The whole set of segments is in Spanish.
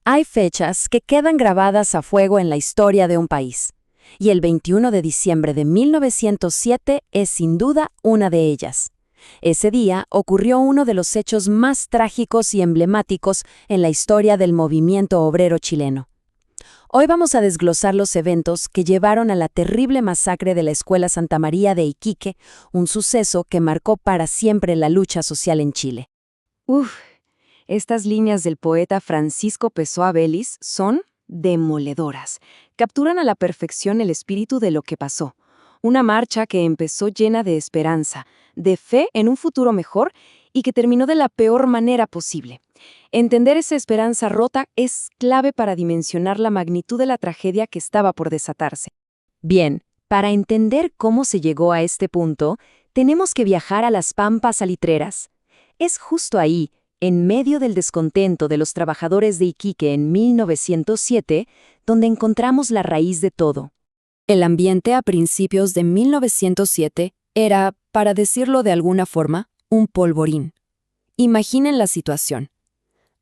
Hay fechas que quedan grabadas a fuego en la historia de un país, y el 21 de diciembre de 1907 es sin duda una de ellas. Ese día ocurrió uno de los hechos más trágicos y emblemáticos en la historia del movimiento obrero chileno. Hoy vamos a desglosar los eventos que llevaron a la terrible masacre de la Escuela Santa María de Iquique, un suceso que marcó para siempre la lucha social en Chile. Estas líneas del poeta Francisco Pessoa Vélez son demoledoras. Capturan a la perfección el espíritu de lo que pasó. Una marcha que empezó llena de esperanza, de fe en un futuro mejor y que terminó de la peor manera posible. Entender esa esperanza rota es clave para dimensionar la magnitud de la tragedia que estaba por desatarse. Bien, para entender cómo se llegó a este punto, tenemos que viajar a las pampas salitreras. Es justo ahí, en medio del descontento de los trabajadores de Iquique en 1907, donde encontramos la raíz de todo. El ambiente a principios de 1907 era, para decirlo de alguna forma, un polvorín. Imaginen la situación.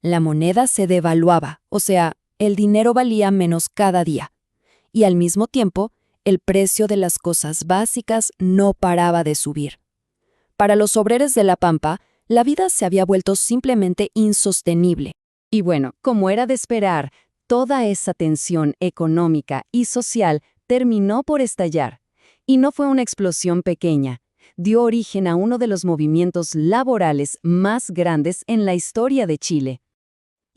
La moneda se devaluaba, o sea, el dinero valía menos cada día. Y al mismo tiempo, el precio de las cosas básicas no paraba de subir. Para los obreros de La Pampa, la vida se había vuelto simplemente insostenible. Y bueno, como era de esperar, toda esa tensión económica y social terminó por estallar. Y no fue una explosión pequeña. Dio origen a uno de los movimientos laborales más grandes en la historia de Chile.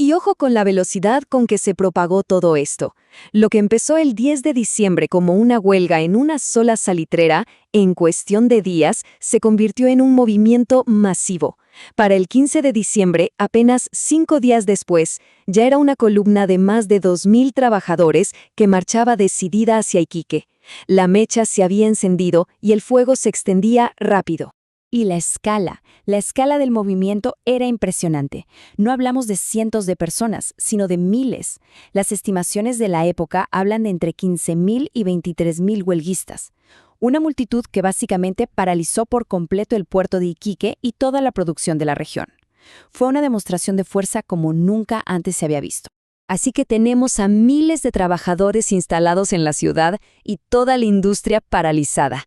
Y ojo con la velocidad con que se propagó todo esto. Lo que empezó el 10 de diciembre como una huelga en una sola salitrera, en cuestión de días, se convirtió en un movimiento masivo. Para el 15 de diciembre, apenas 5 días después, ya era una columna de más de 2.000 trabajadores que marchaba decidida hacia Iquique. La mecha se había encendido y el fuego se extendía rápido. Y la escala del movimiento era impresionante. No hablamos de cientos de personas, sino de miles. Las estimaciones de la época hablan de entre 15.000 y 23.000 huelguistas. Una multitud que básicamente paralizó por completo el puerto de Iquique y toda la producción de la región. Fue una demostración de fuerza como nunca antes se había visto. Así que tenemos a miles de trabajadores instalados en la ciudad y toda la industria paralizada.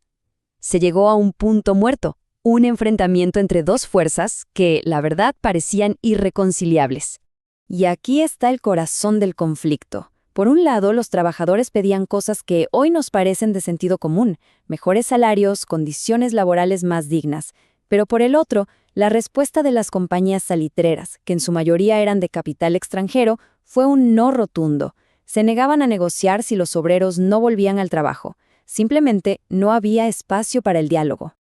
Se llegó a un punto muerto. Un enfrentamiento entre dos fuerzas que, la verdad, parecían irreconciliables. Y aquí está el corazón del conflicto. Por un lado, los trabajadores pedían cosas que hoy nos parecen de sentido común, mejores salarios, condiciones laborales más dignas. Pero por el otro, la respuesta de las compañías salitreras, que en su mayoría eran de capital extranjero, fue un no rotundo. Se negaban a negociar si los obreros no volvían al trabajo. Simplemente no había espacio para el diálogo.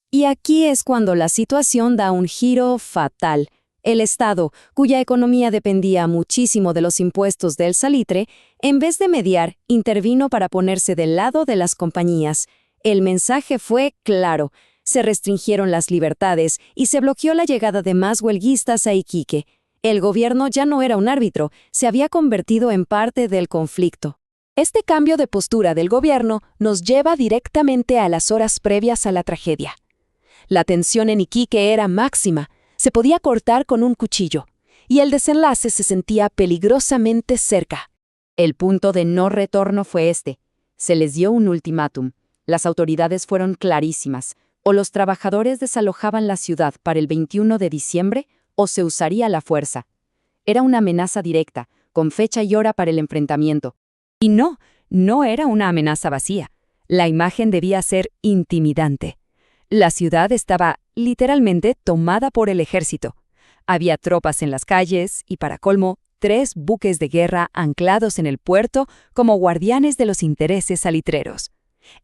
Y aquí es cuando la situación da un giro fatal. El Estado, cuya economía dependía muchísimo de los impuestos del salitre, en vez de mediar, intervino para ponerse del lado de las compañías. El mensaje fue claro. Se restringieron las libertades y se bloqueó la llegada de más huelguistas a Iquique. El gobierno ya no era un árbitro, se había convertido en parte del conflicto. Este cambio de postura del gobierno nos lleva directamente a las horas previas a la tragedia. La tensión en Iquique era máxima, se podía cortar con un cuchillo, y el desenlace se sentía peligrosamente cerca. El punto de no retorno fue este. Se les dio un ultimátum. Las autoridades fueron clarísimas. O los trabajadores desalojaban la ciudad para el 21 de diciembre, o se usaría la fuerza. Era una amenaza directa, con fecha y hora para el enfrentamiento. Y no era una amenaza vacía. La imagen debía ser intimidante. La ciudad estaba, literalmente, tomada por el ejército. Había tropas en las calles y, para colmo, 3 buques de guerra anclados en el puerto como guardianes de los intereses salitreros.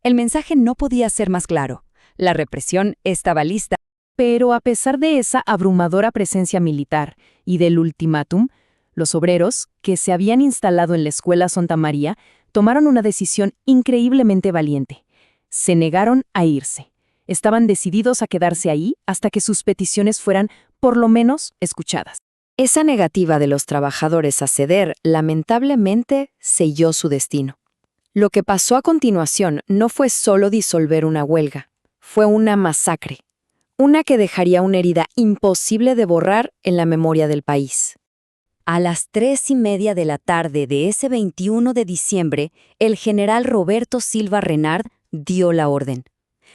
El mensaje no podía ser más claro. La represión estaba lista. Pero a pesar de esa abrumadora presencia militar y del ultimátum, los obreros, que se habían instalado en la Escuela Santa María, tomaron una decisión increíblemente valiente. Se negaron a irse. Estaban decididos a quedarse ahí hasta que sus peticiones fueran, por lo menos, escuchadas. Esa negativa de los trabajadores a ceder, lamentablemente, selló su destino. Lo que pasó a continuación no fue solo disolver una huelga, fue una masacre. Una que dejaría una herida imposible de borrar en la memoria del país. A las 3:30 de la tarde de ese 21 de diciembre, el general Roberto Silva Renard dio la orden.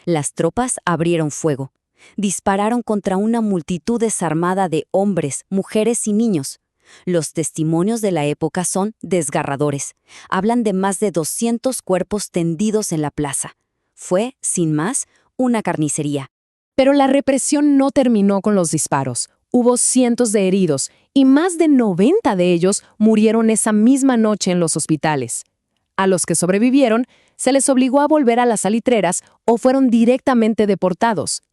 Las tropas abrieron fuego. Dispararon contra una multitud desarmada de hombres, mujeres y niños. Los testimonios de la época son desgarradores. Hablan de más de 200 cuerpos tendidos en la plaza. Fue, sin más, una carnicería. Pero la represión no terminó con los disparos. Hubo cientos de heridos y más de 90 de ellos murieron esa misma noche en los hospitales. A los que sobrevivieron, se les obligó a volver a las salitreras o fueron directamente deportados.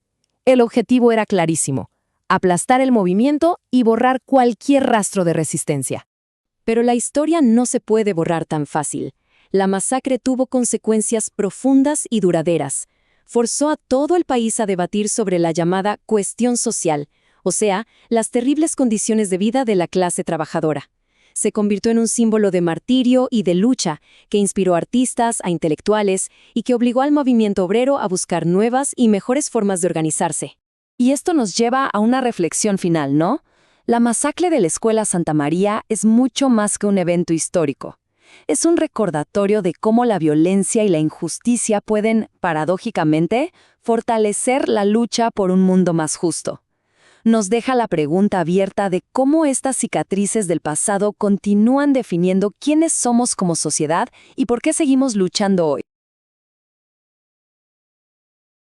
El objetivo era clarísimo: aplastar el movimiento y borrar cualquier rastro de resistencia. Pero la historia no se puede borrar tan fácil. La masacre tuvo consecuencias profundas y duraderas. Forzó a todo el país a debatir sobre la llamada cuestión social, o sea, las terribles condiciones de vida de la clase trabajadora. Se convirtió en un símbolo de martirio y de lucha que inspiró a artistas, a intelectuales y que obligó al movimiento obrero a buscar nuevas y mejores formas de organizarse. Y esto nos lleva a una reflexión final, ¿no? La masacre de la Escuela Santa María es mucho más que un evento histórico. Es un recordatorio de cómo la violencia y la injusticia pueden, paradójicamente, fortalecer la lucha por un mundo más justo. Nos deja la pregunta abierta de cómo estas cicatrices del pasado continúan definiendo quiénes somos como sociedad y por qué seguimos luchando hoy.